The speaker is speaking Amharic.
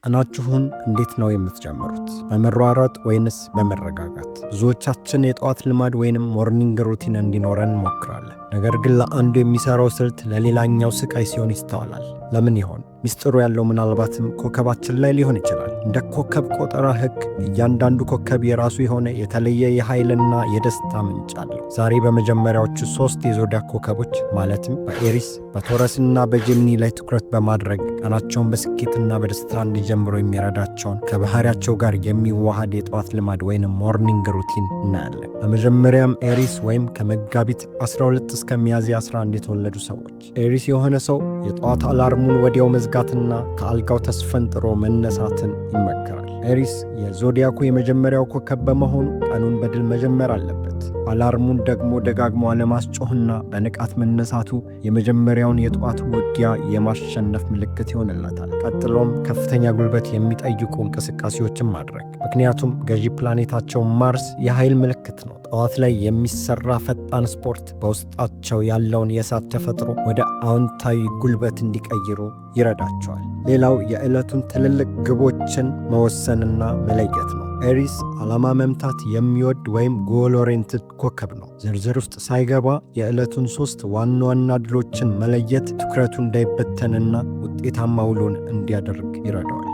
ቀናችሁን እንዴት ነው የምትጀምሩት? በመሯሯጥ ወይንስ በመረጋጋት? ብዙዎቻችን የጠዋት ልማድ ወይንም ሞርኒንግ ሩቲን እንዲኖረን እንሞክራለን። ነገር ግን ለአንዱ የሚሰራው ስልት ለሌላኛው ስቃይ ሲሆን ይስተዋላል። ለምን ይሆን? ሚስጥሩ ያለው ምናልባትም ኮከባችን ላይ ሊሆን ይችላል። እንደ ኮከብ ቆጠራ ሕግ እያንዳንዱ ኮከብ የራሱ የሆነ የተለየ የኃይልና የደስታ ምንጭ አለው። ዛሬ በመጀመሪያዎቹ 3 የዞዲያክ ኮከቦች ማለትም በኤሪስ፣ በቶረስና በጄሚኒ ላይ ትኩረት በማድረግ ቀናቸውን በስኬትና በደስታ እንዲጀምሩ የሚረዳቸውን ከባህሪያቸው ጋር የሚዋሃድ የጠዋት ልማድ ወይንም ሞርኒንግ ሩቲን እናያለን። በመጀመሪያም ኤሪስ ወይም ከመጋቢት 12 እስከ ሚያዝያ 11 የተወለዱ ሰዎች። ኤሪስ የሆነ ሰው የጠዋት አላርሙን ወዲያው መዝጋትና ከአልጋው ተስፈንጥሮ መነሳትን ይመከራል። ኤሪስ የዞዲያኩ የመጀመሪያው ኮከብ በመሆኑ ቀኑን በድል መጀመር አለበት። አላርሙን ደግሞ ደጋግሞ አለማስጮህና በንቃት መነሳቱ የመጀመሪያውን የጠዋት ውጊያ የማሸነፍ ምልክት ይሆንለታል። ቀጥሎም ከፍተኛ ጉልበት የሚጠይቁ እንቅስቃሴዎችን ማድረግ፣ ምክንያቱም ገዢ ፕላኔታቸው ማርስ የኃይል ምልክት ነው። ጠዋት ላይ የሚሰራ ፈጣን ስፖርት በውስጣቸው ያለውን የእሳት ተፈጥሮ ወደ አዎንታዊ ጉልበት እንዲቀይሩ ይረዳቸዋል። ሌላው የዕለቱን ትልልቅ ግቦችን መወሰንና መለየት ነው። ኤሪስ ዓላማ መምታት የሚወድ ወይም ጎል ኦሪየንትድ ኮከብ ነው። ዝርዝር ውስጥ ሳይገባ የዕለቱን 3 ዋና ዋና ድሎችን መለየት ትኩረቱ እንዳይበተንና ውጤታማ ውሎን እንዲያደርግ ይረዳዋል።